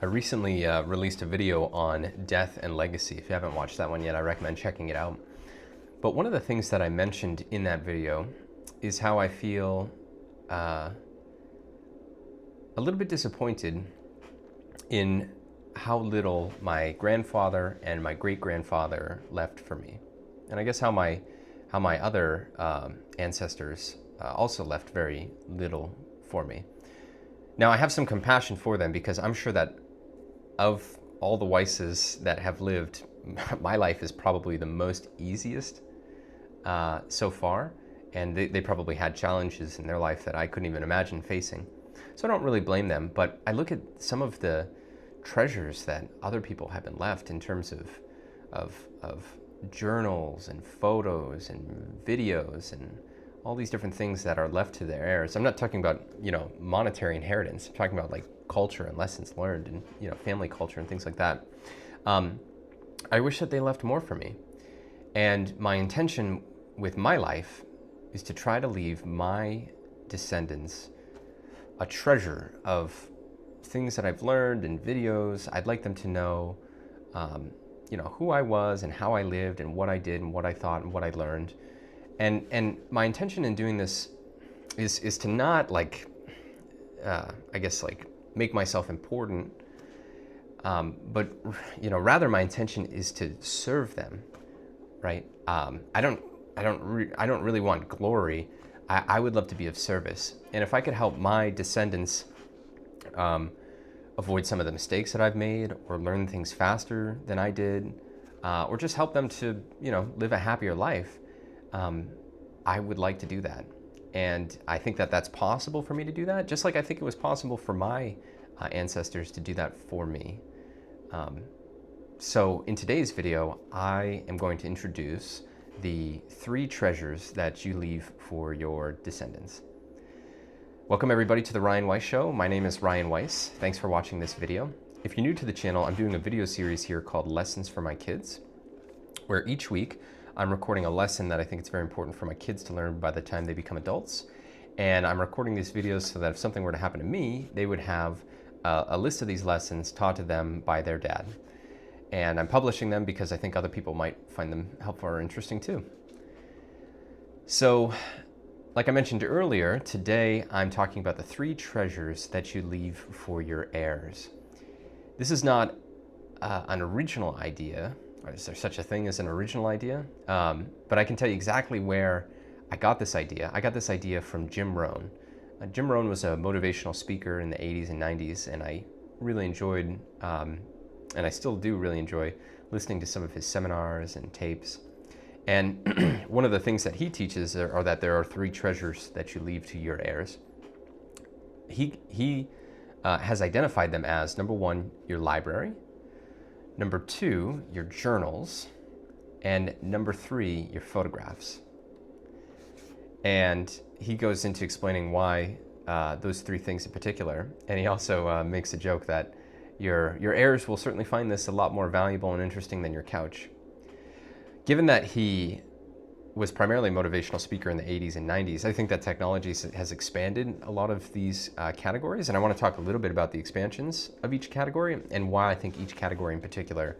I recently released a video on death and legacy. If you haven't watched that one yet, I recommend checking it out. But one of the things that I mentioned in that video is how I feel a little bit disappointed in how little my grandfather and my great-grandfather left for me. And I guess how my other ancestors also left very little for me. Now, I have some compassion for them because I'm sure that of all the Weisses that have lived, my life is probably the most easiest so far. And they probably had challenges in their life that I couldn't even imagine facing. So I don't really blame them, but I look at some of the treasures that other people have been left in terms of journals and photos and videos and all these different things that are left to their heirs. I'm not talking about, monetary inheritance. I'm talking about like culture and lessons learned and, family culture and things like that. I wish that they left more for me. And my intention with my life is to try to leave my descendants a treasure of things that I've learned in videos. I'd like them to know, who I was and how I lived and what I did and what I thought and what I learned. And my intention in doing this is to not make myself important, but rather my intention is to serve them, right? I don't really want glory. I would love to be of service, and if I could help my descendants avoid some of the mistakes that I've made, or learn things faster than I did, or just help them to live a happier life. I would like to do that. And I think that that's possible for me to do that, just like I think it was possible for my ancestors to do that for me. So in today's video, I am going to introduce the 3 treasures that you leave for your descendants. Welcome everybody to the Ryan Weiss Show. My name is Ryan Weiss. Thanks for watching this video. If you're new to the channel, I'm doing a video series here called Lessons for My Kids, where each week I'm recording a lesson that I think it's very important for my kids to learn by the time they become adults. And I'm recording these videos so that if something were to happen to me, they would have a list of these lessons taught to them by their dad. And I'm publishing them because I think other people might find them helpful or interesting too. So, like I mentioned earlier, today I'm talking about the 3 treasures that you leave for your heirs. This is not an original idea. Or is there such a thing as an original idea? But I can tell you exactly where I got this idea. I got this idea from Jim Rohn. Jim Rohn was a motivational speaker in the 80s and 90s, and I really enjoyed, and I still do really enjoy, listening to some of his seminars and tapes. And one of the things that he teaches are that there are 3 treasures that you leave to your heirs. He has identified them as, number 1, your library, number 2, your journals, and number 3, your photographs. And he goes into explaining why those 3 things in particular. And he also makes a joke that your heirs will certainly find this a lot more valuable and interesting than your couch. Given that he was primarily a motivational speaker in the 80s and 90s, I think that technology has expanded a lot of these categories, and I want to talk a little bit about the expansions of each category and why I think each category in particular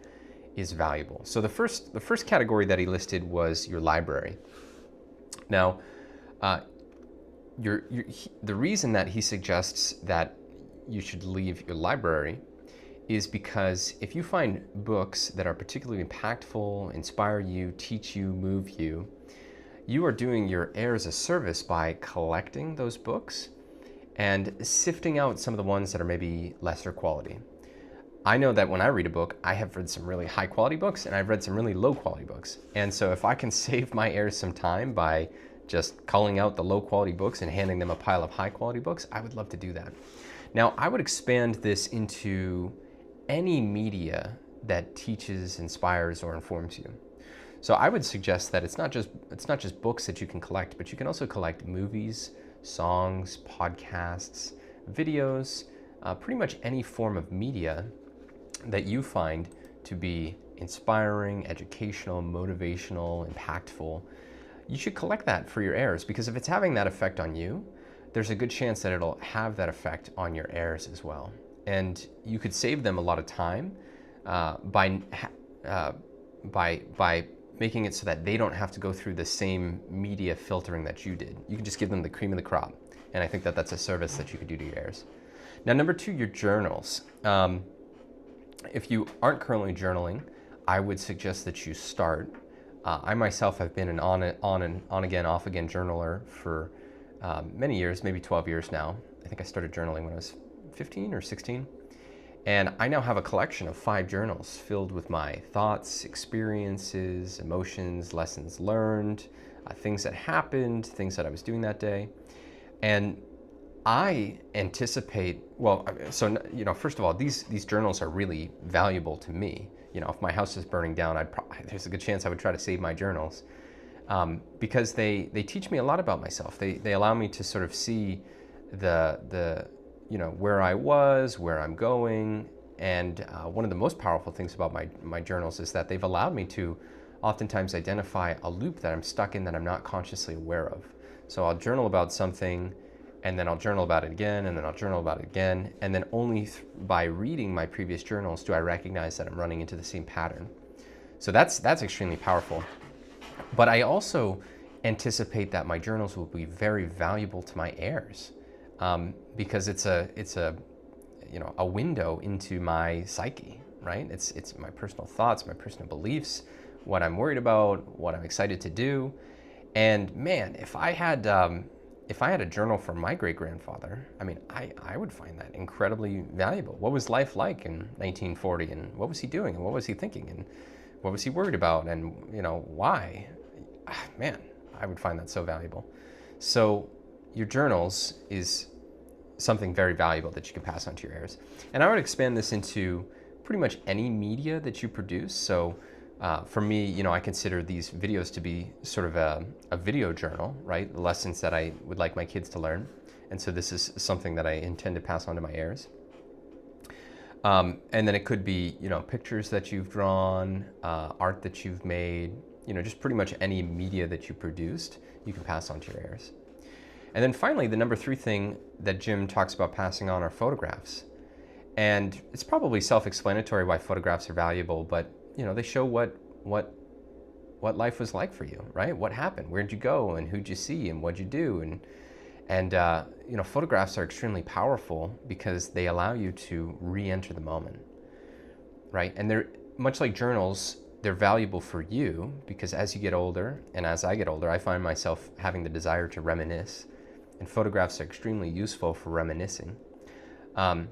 is valuable. So the first category that he listed was your library. Now, the reason that he suggests that you should leave your library is because if you find books that are particularly impactful, inspire you, teach you, move you, you are doing your heirs a service by collecting those books and sifting out some of the ones that are maybe lesser quality. I know that when I read a book, I have read some really high quality books and I've read some really low quality books. And so if I can save my heirs some time by just culling out the low quality books and handing them a pile of high quality books, I would love to do that. Now, I would expand this into any media that teaches, inspires, or informs you. So I would suggest that it's not just books that you can collect, but you can also collect movies, songs, podcasts, videos, pretty much any form of media that you find to be inspiring, educational, motivational, impactful. You should collect that for your heirs, because if it's having that effect on you, there's a good chance that it'll have that effect on your heirs as well. and you could save them a lot of time by making it so that they don't have to go through the same media filtering that you did. You can just give them the cream of the crop, and I think that that's a service that you could do to your heirs. Now, number two, your journals. If you aren't currently journaling, I would suggest that you start. I myself have been an on again, off again journaler for many years, maybe 12 years now. I think I started journaling when I was 15 or 16. And I now have a collection of 5 journals filled with my thoughts, experiences, emotions, lessons learned, things that happened, things that I was doing that day. And I anticipate, first of all, these journals are really valuable to me. If my house is burning down, there's a good chance I would try to save my journals, because they teach me a lot about myself. They allow me to sort of see the where I was, where I'm going. And one of the most powerful things about my journals is that they've allowed me to oftentimes identify a loop that I'm stuck in that I'm not consciously aware of. So I'll journal about something, and then I'll journal about it again, and then I'll journal about it again. And then only by reading my previous journals do I recognize that I'm running into the same pattern. So that's extremely powerful. But I also anticipate that my journals will be very valuable to my heirs, because it's a window into my psyche, right? It's my personal thoughts, my personal beliefs, what I'm worried about, what I'm excited to do. And man, if I had a journal from my great-grandfather, I would find that incredibly valuable. What was life like in 1940, and what was he doing, and what was he thinking, and what was he worried about, and why? Man, I would find that so valuable. So your journals is something very valuable that you can pass on to your heirs. And I would expand this into pretty much any media that you produce. So for me, I consider these videos to be sort of a video journal, right? The lessons that I would like my kids to learn. And so this is something that I intend to pass on to my heirs. And then it could be, pictures that you've drawn, art that you've made, just pretty much any media that you produced, you can pass on to your heirs. And then finally, the number 3 thing that Jim talks about passing on are photographs. And it's probably self-explanatory why photographs are valuable, but they show what life was like for you, right? What happened? Where'd you go? And who'd you see? And what'd you do? And photographs are extremely powerful because they allow you to re-enter the moment, right? And they're much like journals. They're valuable for you because as you get older, and as I get older, I find myself having the desire to reminisce. And photographs are extremely useful for reminiscing. But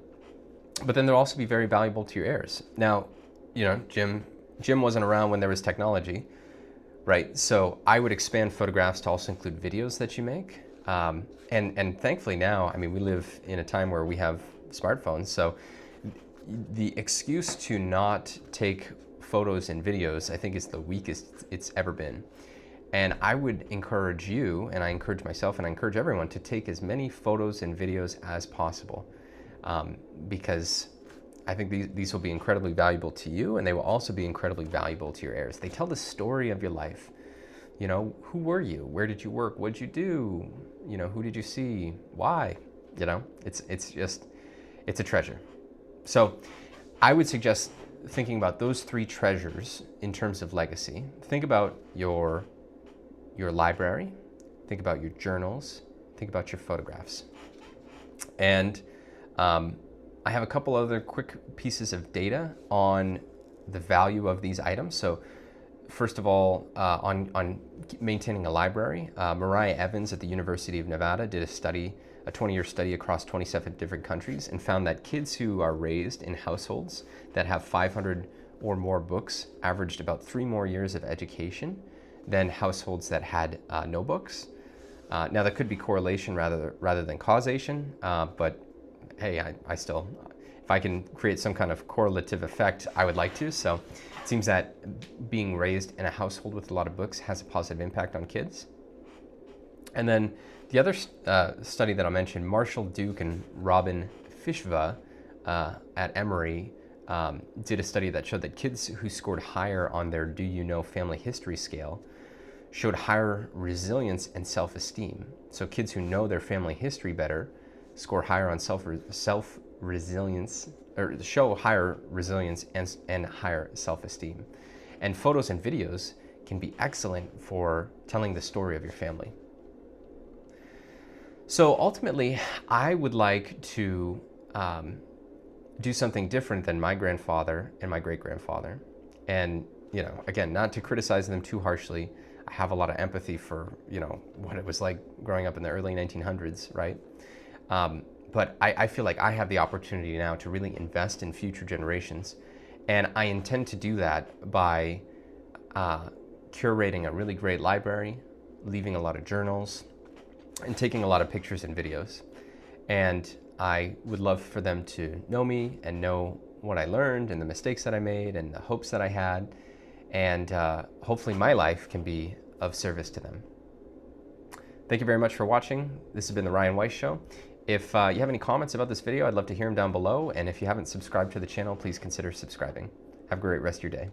then they'll also be very valuable to your heirs. Now, Jim wasn't around when there was technology, right? So I would expand photographs to also include videos that you make. And thankfully now, we live in a time where we have smartphones. So the excuse to not take photos and videos, I think, is the weakest it's ever been. And I would encourage you, and I encourage myself, and I encourage everyone to take as many photos and videos as possible, because I think these will be incredibly valuable to you, and they will also be incredibly valuable to your heirs. They tell the story of your life. Who were you? Where did you work? What did you do? Who did you see? Why? It's a treasure. So I would suggest thinking about those 3 treasures in terms of legacy. Think about your library, think about your journals, think about your photographs. And I have a couple other quick pieces of data on the value of these items. So first of all, on maintaining a library, Mariah Evans at the University of Nevada did a 20-year study across 27 different countries, and found that kids who are raised in households that have 500 or more books averaged about 3 more years of education than households that had no books. Now, that could be correlation rather than causation, but hey, I still, if I can create some kind of correlative effect, I would like to. So it seems that being raised in a household with a lot of books has a positive impact on kids. And then the other study that I'll mention, Marshall Duke and Robin Fishva at Emory did a study that showed that kids who scored higher on their Do You Know family history scale showed higher resilience and self-esteem. So kids who know their family history better score higher on self resilience, or show higher resilience and higher self-esteem. And photos and videos can be excellent for telling the story of your family. So ultimately, I would like to do something different than my grandfather and my great-grandfather. And, again, not to criticize them too harshly, I have a lot of empathy for, what it was like growing up in the early 1900s, right? But I feel like I have the opportunity now to really invest in future generations. And I intend to do that by curating a really great library, leaving a lot of journals, and taking a lot of pictures and videos. And I would love for them to know me and know what I learned and the mistakes that I made and the hopes that I had. And hopefully my life can be of service to them. Thank you very much for watching. This has been The Ryan Weiss Show. If you have any comments about this video, I'd love to hear them down below. And if you haven't subscribed to the channel, please consider subscribing. Have a great rest of your day.